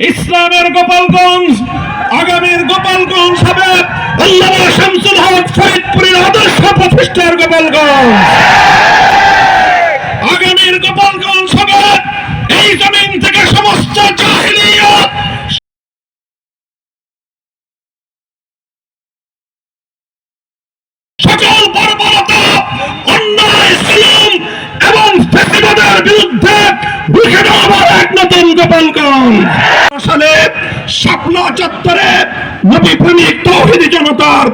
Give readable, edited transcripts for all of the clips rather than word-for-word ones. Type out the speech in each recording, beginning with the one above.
ইসলামের গোপালগঞ্জ, আগামীর গোপালগঞ্জ হবে আল্লামা শামসুল হক ফরিদপুরের আদর্শ প্রতিষ্ঠার গোপালগঞ্জ। আগামীর গোপালগঞ্জ হবে এই জমিন থেকে সমস্ত জাহিলিয়াত, সকল বর্বরতা, অন্যায়, জুলুম এবং ফ্যাসিবাদের বিরুদ্ধে রুখে দেওয়ার এক নতুন গোপালগঞ্জ। সালে শাপলা চত্বরে নবী প্রেমিক তৌহিদি জনতার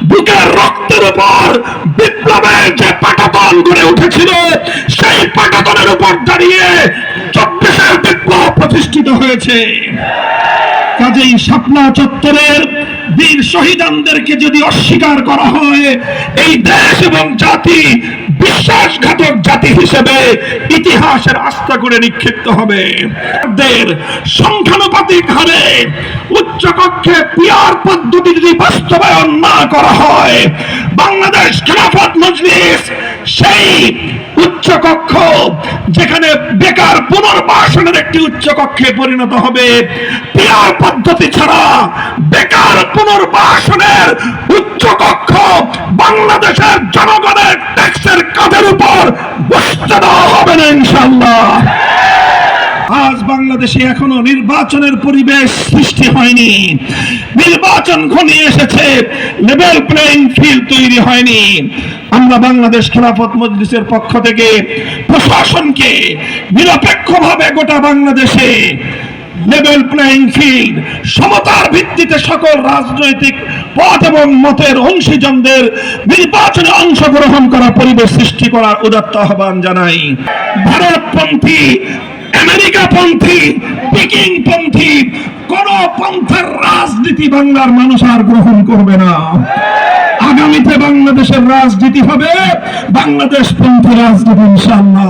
বুকের রক্তের উপর বিপ্লবের যে পাটাতন গড়ে উঠেছিল, সেই পাটাতনের উপর দাঁড়িয়ে 24-এর বিপ্লব প্রতিষ্ঠিত হয়েছে। কাজেই শাপলা চত্বরের বীর শহীদানদেরকে যদি অস্বীকার করা হয়, এই দেশ এবং জাতি বিশ্বাসঘাতক জাতি হিসেবে ইতিহাসের আস্থা করে নিক্ষিপ্ত হবে। সংখ্যানুপাতিক হারে উচ্চকক্ষে পিয়ার পদ্ধতি যদি বাস্তবায়ন না করা হয়, বাংলাদেশ খেলাফত মজলিস সেই উচ্চকক্ষ যেখানে বেকার পুনর্বাসনের একটি উচ্চকক্ষে পরিণত হবে। পিয়ার পদ্ধতি ছাড়া বেকার পুনর্বাসনের উচ্চকক্ষ বাংলাদেশের জনগণের ট্যাক্সের কাঁধের উপর বসতে দেওয়া হবে না ইনশাআল্লাহ। আজ বাংলাদেশে এখনো নির্বাচনের পরিবেশ সৃষ্টি হয়নি, নির্বাচন ঘনিয়ে এসেছে, লেভেল প্লেইং ফিল্ড তৈরি হয়নি। আমরা বাংলাদেশ খেলাফত মজলিসের পক্ষ থেকে প্রশাসনকে নিরপেক্ষভাবে গোটা বাংলাদেশে লেভেল প্লেইং ফিল্ড, সমতার ভিত্তিতে সকল রাজনৈতিক পথ এবং মতের অংশীজনদের নির্বাচনে অংশগ্রহণ করার পরিবেশ সৃষ্টি করার উদাত্ত আহ্বান জানাই। ভারতপন্থী, আমেরিকাপন্থী, পিকিংপন্থী কোন পন্থার রাজনীতি বাংলার মানুষ আর গ্রহণ করবে না। আগামীতে বাংলাদেশের রাজনীতি হবে বাংলাদেশ পন্থী রাজনীতি ইনশাআল্লাহ।